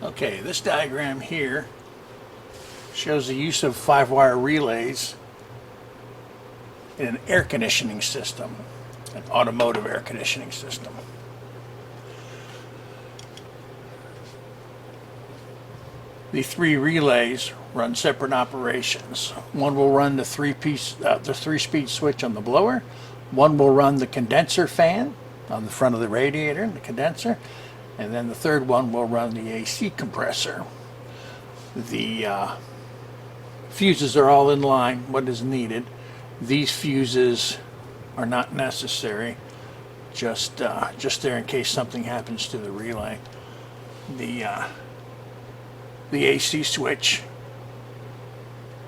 Okay, this diagram here shows the use of 5-wire relays in an air conditioning system, an automotive air conditioning system. The 3 relays run separate operations. One will run the 3-speed switch on the blower. One will run the condenser fan on the front of the radiator, the condenser, and then the third one will run the AC compressor. The fuses are all in line, what is needed. These fuses are not necessary, just there in case something happens to the relay. The AC switch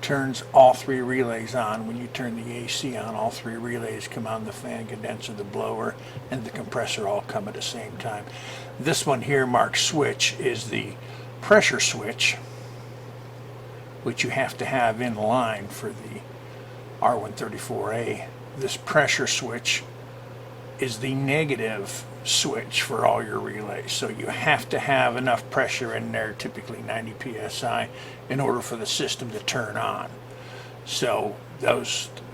turns all 3 relays on. When you turn the AC on, all 3 relays come on: the fan, condenser, the blower, and the compressor all come at the same time. This one here marked switch is the pressure switch, which you have to have in line for the R134A. This pressure switch is the negative switch for all your relays. So you have to have enough pressure in there, typically 90 psi, in order for the system to turn on. So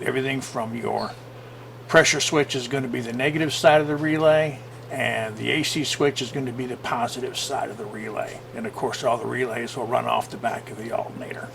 everything from your pressure switch is going to be the negative side of the relay, and the AC switch is going to be the positive side of the relay. And of course all the relays will run off the back of the alternator.